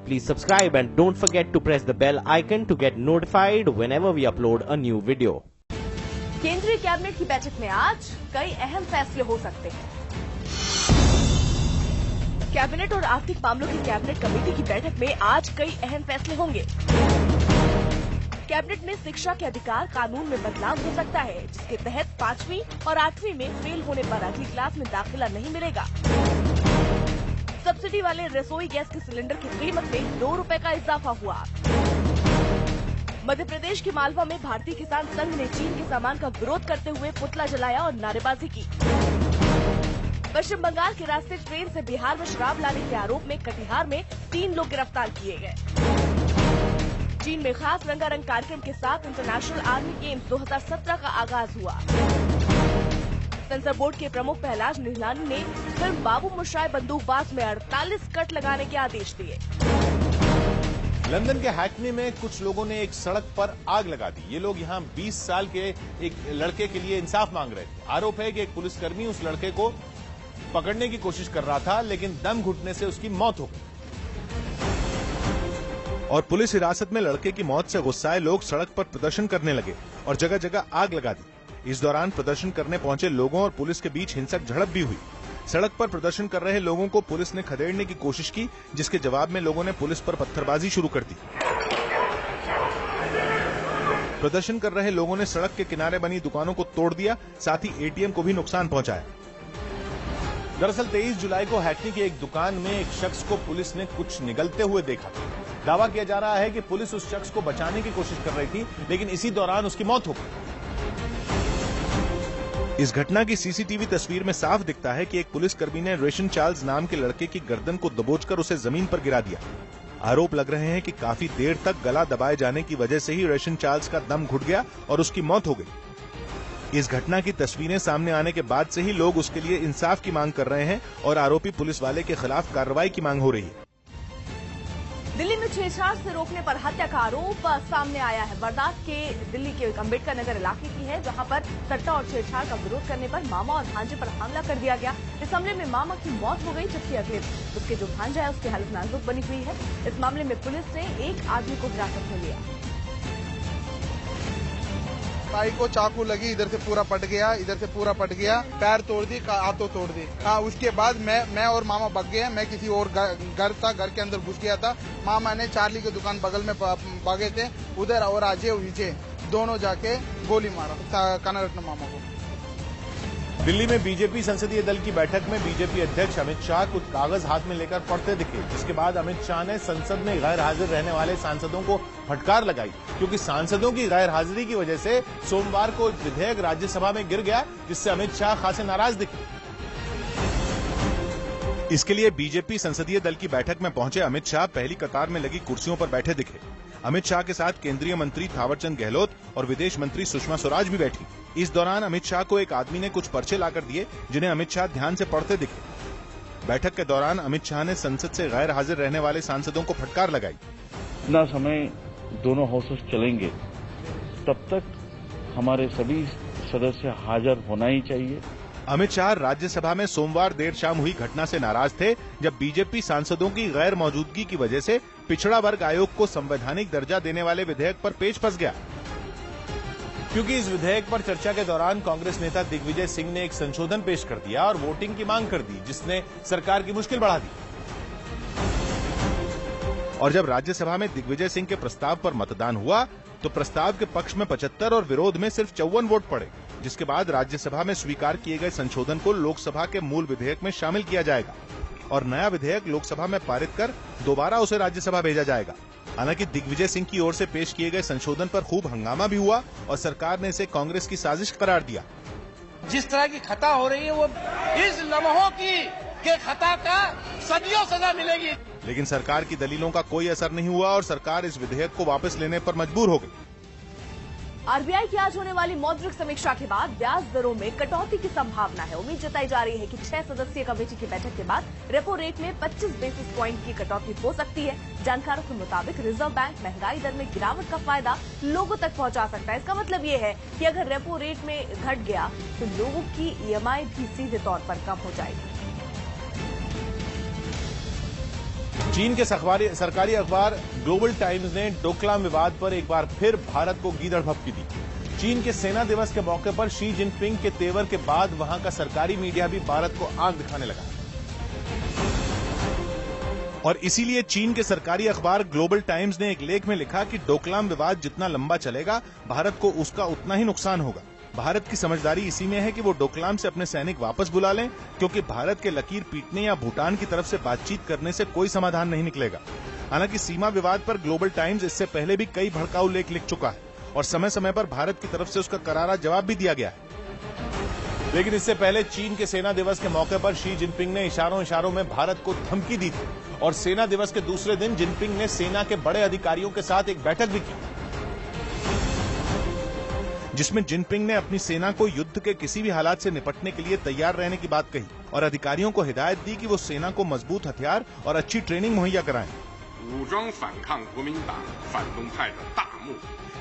Please subscribe and don't forget to press the bell icon to get notified whenever we upload a new video. केंद्रीय cabinet की बैठक में आज कई अहम फैसले हो सकते हैं। कैबिनेट और आर्थिक मामलों की कैबिनेट कमेटी की बैठक में आज कई अहम फैसले होंगे। कैबिनेट में शिक्षा के अधिकार कानून में बदलाव हो सकता है, जिसके तहत 5वीं और 8वीं में फेल होने पर अगली क्लास में दाखिला नहीं मिलेगा। सब्सिडी वाले रसोई गैस के सिलेंडर की कीमत में 2 रुपए का इजाफा हुआ। मध्य प्रदेश के मालवा में भारतीय किसान संघ ने चीन के सामान का विरोध करते हुए पुतला जलाया और नारेबाजी की। पश्चिम बंगाल के रास्ते ट्रेन से बिहार में शराब लाने के आरोप में कटिहार में 3 लोग गिरफ्तार किए गए। चीन में खास रंगारंग कार्यक्रम के साथ इंटरनेशनल आर्मी गेम्स 2017 का आगाज हुआ। सेंसर बोर्ड के प्रमुख पहलाज निहलानी ने फिल्म बाबू मोशाय बंदूकबाज में 48 कट लगाने के आदेश दिए। लंदन के हैकनी में कुछ लोगों ने एक सड़क पर आग लगा दी। ये लोग यहाँ 20 साल के एक लड़के के लिए इंसाफ मांग रहे थे। आरोप है कि एक पुलिसकर्मी उस लड़के को पकड़ने की कोशिश कर रहा था, लेकिन दम घुटने से उसकी मौत हो गई। और पुलिस हिरासत में लड़के की मौत से गुस्साए लोग सड़क पर प्रदर्शन करने लगे और जगह जगह आग लगा दी। इस दौरान प्रदर्शन करने पहुंचे लोगों और पुलिस के बीच हिंसक झड़प भी हुई। सड़क पर प्रदर्शन कर रहे लोगों को पुलिस ने खदेड़ने की कोशिश की, जिसके जवाब में लोगों ने पुलिस पर पत्थरबाजी शुरू कर दी। प्रदर्शन कर रहे लोगों ने सड़क के किनारे बनी दुकानों को तोड़ दिया, साथ ही एटीएम को भी नुकसान पहुंचाया। दरअसल 23 जुलाई को हैकनी की एक दुकान में एक शख्स को पुलिस ने कुछ निगलते हुए देखा था। दावा किया जा रहा है कि पुलिस उस शख्स को बचाने की कोशिश कर रही थी, लेकिन इसी दौरान उसकी मौत हो गई। इस घटना की सीसीटीवी तस्वीर में साफ दिखता है कि एक पुलिसकर्मी ने रेशन चार्ल्स नाम के लड़के की गर्दन को दबोचकर उसे जमीन पर गिरा दिया। आरोप लग रहे हैं कि काफी देर तक गला दबाए जाने की वजह से ही रेशन चार्ल्स का दम घुट गया और उसकी मौत हो गई। इस घटना की तस्वीरें सामने आने के बाद से ही लोग उसके लिए इंसाफ की मांग कर रहे हैं और आरोपी पुलिस वाले के खिलाफ कार्रवाई की मांग हो रही है। दिल्ली में छेड़छाड़ से रोकने पर हत्या का आरोप सामने आया है। वारदात के दिल्ली के अम्बेडकर नगर इलाके की है, जहां पर सट्टा और छेड़छाड़ का विरोध करने पर मामा और भांजे पर हमला कर दिया गया। इस हमले में मामा की मौत हो गई, जबकि अगले दिन उसके जो भांजा है उसकी हालत नाजुक बनी हुई है। इस मामले में पुलिस ने एक आदमी को हिरासत में लिया। भाई को चाकू लगी, इधर से पूरा पट गया, इधर से पूरा पट गया, पैर तोड़ दी, हाथों तोड़ दी। हाँ, उसके बाद मैं और मामा भाग गए। मैं किसी और घर था, घर के अंदर घुस गया था। मामा ने चार्ली की दुकान बगल में भागे थे, उधर और अजय विजय दोनों जाके गोली मारा कनरत्न मामा को। दिल्ली में बीजेपी संसदीय दल की बैठक में बीजेपी अध्यक्ष अमित शाह कुछ कागज हाथ में लेकर पढ़ते दिखे, जिसके बाद अमित शाह ने संसद में गैर हाजिर रहने वाले सांसदों को फटकार लगाई, क्योंकि सांसदों की गैर हाजिरी की वजह से सोमवार को एक विधेयक राज्यसभा में गिर गया, जिससे अमित शाह खासे नाराज दिखे। इसके लिए बीजेपी संसदीय दल की बैठक में पहुंचे अमित शाह पहली कतार में लगी कुर्सियों पर बैठे दिखे। अमित शाह के साथ केंद्रीय मंत्री थावरचंद गहलोत और विदेश मंत्री सुषमा स्वराज भी बैठी। इस दौरान अमित शाह को एक आदमी ने कुछ पर्चे लाकर दिए, जिन्हें अमित शाह ध्यान से पढ़ते दिखे। बैठक के दौरान अमित शाह ने संसद से गैर हाजिर रहने वाले सांसदों को फटकार लगाई। इतना समय दोनों हाउसेस चलेंगे, तब तक हमारे सभी सदस्य हाजिर होना ही चाहिए। अमित शाह राज्यसभा में सोमवार देर शाम हुई घटना से नाराज थे, जब बीजेपी सांसदों की गैर मौजूदगी की वजह से पिछड़ा वर्ग आयोग को संवैधानिक दर्जा देने वाले विधेयक पर पेच फंस गया। क्योंकि इस विधेयक पर चर्चा के दौरान कांग्रेस नेता दिग्विजय सिंह ने एक संशोधन पेश कर दिया और वोटिंग की मांग कर दी, जिसने सरकार की मुश्किल बढ़ा दी। और जब राज्यसभा में दिग्विजय सिंह के प्रस्ताव पर मतदान हुआ, तो प्रस्ताव के पक्ष में 75 और विरोध में सिर्फ 54 वोट पड़े, जिसके बाद राज्यसभा में स्वीकार किए गए संशोधन को लोकसभा के मूल विधेयक में शामिल किया जाएगा और नया विधेयक लोकसभा में पारित कर दोबारा उसे राज्यसभा भेजा जाएगा। हालांकि दिग्विजय सिंह की ओर से पेश किए गए संशोधन पर खूब हंगामा भी हुआ और सरकार ने इसे कांग्रेस की साजिश करार दिया। जिस तरह की खता हो रही है, वो इस लम्हों की के खता का सदियों सजा मिलेगी। लेकिन सरकार की दलीलों का कोई असर नहीं हुआ और सरकार इस विधेयक को वापस लेने पर मजबूर हो गई। आरबीआई की आज होने वाली मौद्रिक समीक्षा के बाद ब्याज दरों में कटौती की संभावना है। उम्मीद जताई जा रही है कि 6 सदस्यीय कमेटी की बैठक के बाद रेपो रेट में 25 बेसिस प्वाइंट की कटौती हो सकती है। जानकारों के मुताबिक रिजर्व बैंक महंगाई दर में गिरावट का फायदा लोगों तक पहुंचा सकता है। इसका मतलब ये है कि अगर रेपो रेट में घट गया तो लोगों की ईएमआई भी सीधे तौर पर कम हो जाएगी। चीन के सरकारी अखबार ग्लोबल टाइम्स ने डोकलाम विवाद पर एक बार फिर भारत को गीदड़ भभकी दी। चीन के सेना दिवस के मौके पर शी जिनपिंग के तेवर के बाद वहां का सरकारी मीडिया भी भारत को आंख दिखाने लगा और इसीलिए चीन के सरकारी अखबार ग्लोबल टाइम्स ने एक लेख में लिखा कि डोकलाम विवाद जितना लंबा चलेगा भारत को उसका उतना ही नुकसान होगा। भारत की समझदारी इसी में है कि वो डोकलाम से अपने सैनिक वापस बुला लें, क्योंकि भारत के लकीर पीटने या भूटान की तरफ से बातचीत करने से कोई समाधान नहीं निकलेगा। हालांकि सीमा विवाद पर ग्लोबल टाइम्स इससे पहले भी कई भड़काऊ लेख लिख चुका है और समय समय पर भारत की तरफ से उसका करारा जवाब भी दिया गया है। लेकिन इससे पहले चीन के सेना दिवस के मौके पर शी जिनपिंग ने इशारों में भारत को धमकी दी थी और सेना दिवस के दूसरे दिन जिनपिंग ने सेना के बड़े अधिकारियों के साथ एक बैठक भी की, जिसमें जिनपिंग ने अपनी सेना को युद्ध के किसी भी हालात से निपटने के लिए तैयार रहने की बात कही और अधिकारियों को हिदायत दी कि वो सेना को मजबूत हथियार और अच्छी ट्रेनिंग मुहैया कराएं।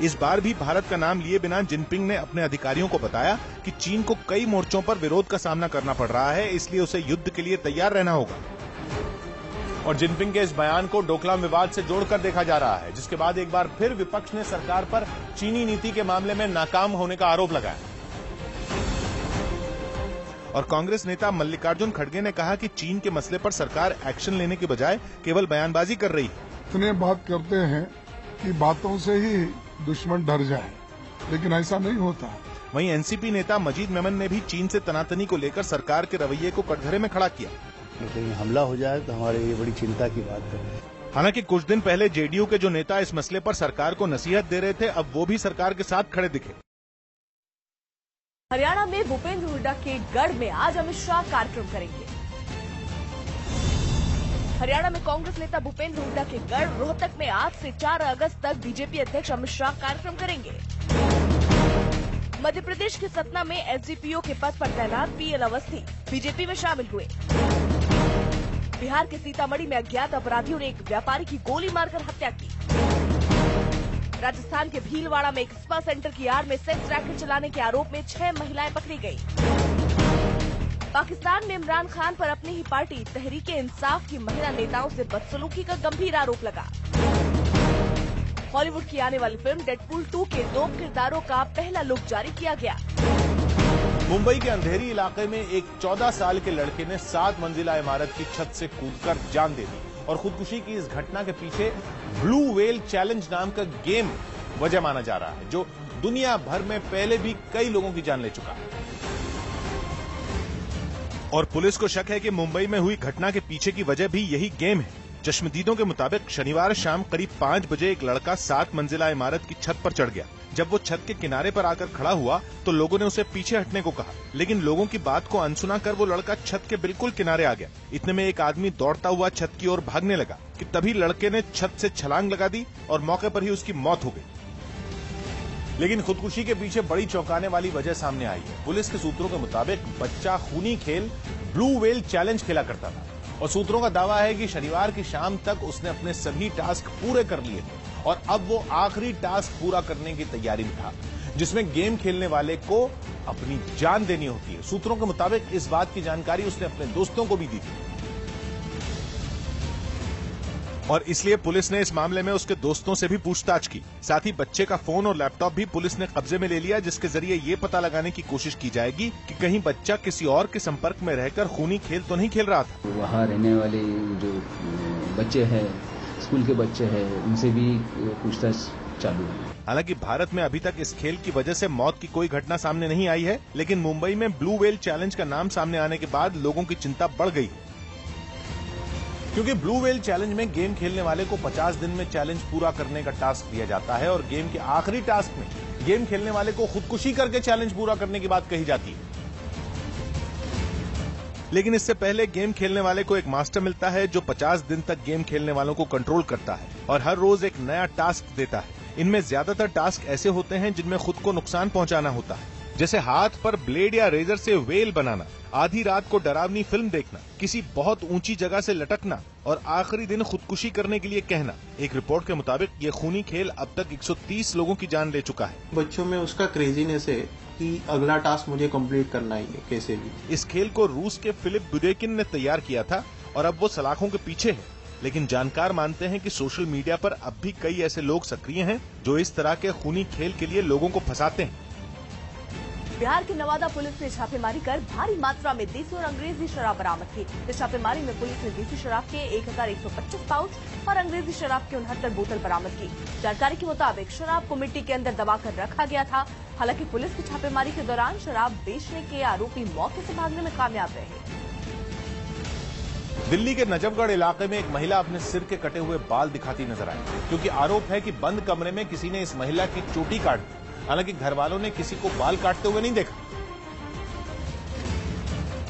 इस बार भी भारत का नाम लिए बिना जिनपिंग ने अपने अधिकारियों को बताया कि चीन को कई मोर्चों पर विरोध का सामना करना पड़ रहा है, इसलिए उसे युद्ध के लिए तैयार रहना होगा। और जिनपिंग के इस बयान को डोकलाम विवाद से जोड़कर देखा जा रहा है, जिसके बाद एक बार फिर विपक्ष ने सरकार पर चीनी नीति के मामले में नाकाम होने का आरोप लगाया और कांग्रेस नेता मल्लिकार्जुन खड़गे ने कहा कि चीन के मसले पर सरकार एक्शन लेने के बजाय केवल बयानबाजी कर रही है। इतने बात करते हैं कि बातों से ही दुश्मन डर जाए, लेकिन ऐसा नहीं होता। वहीं एनसीपी नेता मजीद मेमन ने भी चीन से तनातनी को लेकर सरकार के रवैये को कटघरे में खड़ा किया। कहीं हमला हो जाए तो हमारे लिए बड़ी चिंता की बात है। हालांकि कुछ दिन पहले जेडीयू के जो नेता इस मसले पर सरकार को नसीहत दे रहे थे, अब वो भी सरकार के साथ खड़े दिखे। हरियाणा में भूपेंद्र हुड्डा के गढ़ में आज अमित शाह कार्यक्रम करेंगे। हरियाणा में कांग्रेस नेता भूपेंद्र हुड्डा के गढ़ रोहतक में आज से 4 अगस्त तक बीजेपी अध्यक्ष अमित शाह कार्यक्रम करेंगे। मध्य प्रदेश के सतना में एसडीपीओ के पद पर तैनात पीएल अवस्थी बीजेपी में शामिल हुए। बिहार के सीतामढ़ी में अज्ञात अपराधियों ने एक व्यापारी की गोली मारकर हत्या की। राजस्थान के भीलवाड़ा में एक स्पा सेंटर की आड़ में सेक्स रैकेट चलाने के आरोप में 6 महिलाएं पकड़ी गयी। पाकिस्तान में इमरान खान पर अपनी ही पार्टी तहरीक-ए-इंसाफ की महिला नेताओं से बदसलूकी का गंभीर आरोप लगा। हॉलीवुड की आने वाली फिल्म डेडपूल 2 के 2 किरदारों का पहला लुक जारी किया गया। मुंबई के अंधेरी इलाके में एक 14 साल के लड़के ने 7 मंजिला इमारत की छत से कूदकर जान दे दी और खुदकुशी की इस घटना के पीछे ब्लू व्हेल चैलेंज नाम का गेम वजह माना जा रहा है, जो दुनिया भर में पहले भी कई लोगों की जान ले चुका है। और पुलिस को शक है कि मुंबई में हुई घटना के पीछे की वजह भी यही गेम है। चश्मदीदों के मुताबिक शनिवार शाम करीब 5 बजे एक लड़का 7 मंजिला इमारत की छत पर चढ़ गया। जब वो छत के किनारे पर आकर खड़ा हुआ तो लोगों ने उसे पीछे हटने को कहा, लेकिन लोगों की बात को अनसुना कर वो लड़का छत के बिल्कुल किनारे आ गया। इतने में एक आदमी दौड़ता हुआ छत की ओर भागने लगा कि तभी लड़के ने छत से छलांग लगा दी और मौके पर ही उसकी मौत हो गई। लेकिन खुदकुशी के पीछे बड़ी चौंकाने वाली वजह सामने आई है। पुलिस के सूत्रों के मुताबिक बच्चा खूनी खेल ब्लू व्हेल चैलेंज खेला करता था और सूत्रों का दावा है कि शनिवार की शाम तक उसने अपने सभी टास्क पूरे कर लिए थे और अब वो आखिरी टास्क पूरा करने की तैयारी में था, जिसमें गेम खेलने वाले को अपनी जान देनी होती है। सूत्रों के मुताबिक इस बात की जानकारी उसने अपने दोस्तों को भी दी थी और इसलिए पुलिस ने इस मामले में उसके दोस्तों से भी पूछताछ की। साथ ही बच्चे का फोन और लैपटॉप भी पुलिस ने कब्जे में ले लिया, जिसके जरिए ये पता लगाने की कोशिश की जाएगी कि कहीं बच्चा किसी और के संपर्क में रहकर खूनी खेल तो नहीं खेल रहा था। वहाँ रहने वाले जो बच्चे हैं, स्कूल के बच्चे हैं, उनसे भी पूछताछ चालू है। हालांकि भारत में अभी तक इस खेल की वजह से मौत की कोई घटना सामने नहीं आई है, लेकिन मुंबई में ब्लू व्हेल चैलेंज का नाम सामने आने के बाद लोगों की चिंता बढ़ गई, क्योंकि ब्लू व्हेल चैलेंज में गेम खेलने वाले को 50 दिन में चैलेंज पूरा करने का टास्क दिया जाता है और गेम के आखिरी टास्क में गेम खेलने वाले को खुदकुशी करके चैलेंज पूरा करने की बात कही जाती है। लेकिन इससे पहले गेम खेलने वाले को एक मास्टर मिलता है जो 50 दिन तक गेम खेलने वालों को कंट्रोल करता है और हर रोज एक नया टास्क देता है। इनमें ज्यादातर टास्क ऐसे होते हैं जिनमें खुद को नुकसान पहुंचाना होता है, जैसे हाथ पर ब्लेड या रेजर से व्हेल बनाना, आधी रात को डरावनी फिल्म देखना, किसी बहुत ऊंची जगह से लटकना और आखिरी दिन खुदकुशी करने के लिए कहना। एक रिपोर्ट के मुताबिक ये खूनी खेल अब तक 130 लोगों की जान ले चुका है। बच्चों में उसका क्रेजीनेस है कि अगला टास्क मुझे कंप्लीट करना ही है कैसे भी। इस खेल को रूस के फिलिप बुदेकिन ने तैयार किया था और अब वो सलाखों के पीछे है, लेकिन जानकार मानते हैं कि सोशल मीडिया पर अब भी कई ऐसे लोग सक्रिय हैं जो इस तरह के खूनी खेल के लिए लोगों को फंसाते हैं। बिहार की नवादा पुलिस ने छापेमारी कर भारी मात्रा में देसी और अंग्रेजी शराब बरामद की। इस छापेमारी में पुलिस ने देसी शराब के 1125 पाउच और अंग्रेजी शराब के 69 बोतल बरामद की। जानकारी के मुताबिक शराब को मिट्टी के अंदर दबाकर रखा गया था। हालांकि पुलिस की छापेमारी के दौरान शराब बेचने के आरोपी मौके से भागने में कामयाब रहे। दिल्ली के नजफगढ़ इलाके में एक महिला अपने सिर के कटे हुए बाल दिखाती नजर आई, क्योंकि आरोप है कि बंद कमरे में किसी ने इस महिला की चोटी काट दी। हालांकि घर वालों ने किसी को बाल काटते हुए नहीं देखा।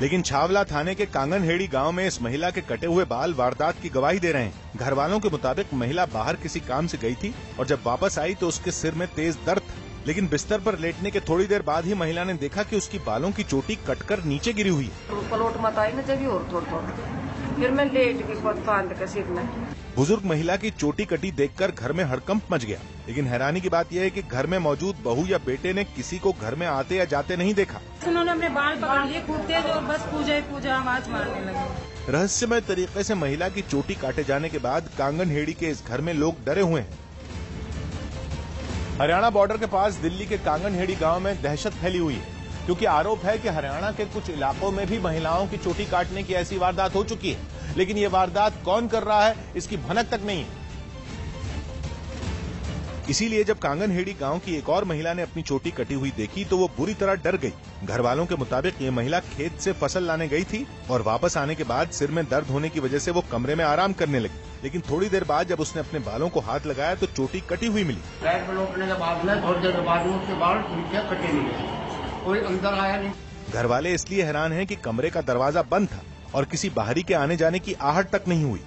लेकिन छावला थाने के कांगनहेड़ी गांव में इस महिला के कटे हुए बाल वारदात की गवाही दे रहे हैं। घर वालों के मुताबिक महिला बाहर किसी काम से गई थी और जब वापस आई तो उसके सिर में तेज दर्द था, लेकिन बिस्तर पर लेटने के थोड़ी देर बाद ही महिला ने देखा कि उसकी बालों की चोटी कटकर नीचे गिरी हुई है। पलट मत आई ना जब और फिर मैं लेट गई बांध के सिर में। बुजुर्ग महिला की चोटी कटी देखकर घर में हड़कंप मच गया, लेकिन हैरानी की बात यह है कि घर में मौजूद बहू या बेटे ने किसी को घर में आते या जाते नहीं देखा। उन्होंने अपने बाल पकड़ लिए खूब तेज और बस पूजा आवाज मारने लगे। रहस्यमय तरीके से महिला की चोटी काटे जाने के बाद कांगनहेड़ी के इस घर में लोग डरे हुए हैं। हरियाणा बॉर्डर के पास दिल्ली के कांगनहेड़ी गांव में दहशत फैली हुई है, क्योंकि आरोप है कि हरियाणा के कुछ इलाकों में भी महिलाओं की चोटी काटने की ऐसी वारदात हो चुकी है, लेकिन ये वारदात कौन कर रहा है इसकी भनक तक नहीं है। इसीलिए जब कांगनहेड़ी गांव की एक और महिला ने अपनी चोटी कटी हुई देखी तो वो बुरी तरह डर गई। घर वालों के मुताबिक ये महिला खेत से फसल लाने गई थी और वापस आने के बाद सिर में दर्द होने की वजह से वो कमरे में आराम करने लगी, लेकिन थोड़ी देर बाद जब उसने अपने बालों को हाथ लगाया तो चोटी कटी हुई मिली। कोई अंदर आया नहीं। घर वाले इसलिए हैरान हैं कि कमरे का दरवाजा बंद था और किसी बाहरी के आने जाने की आहट तक नहीं हुई।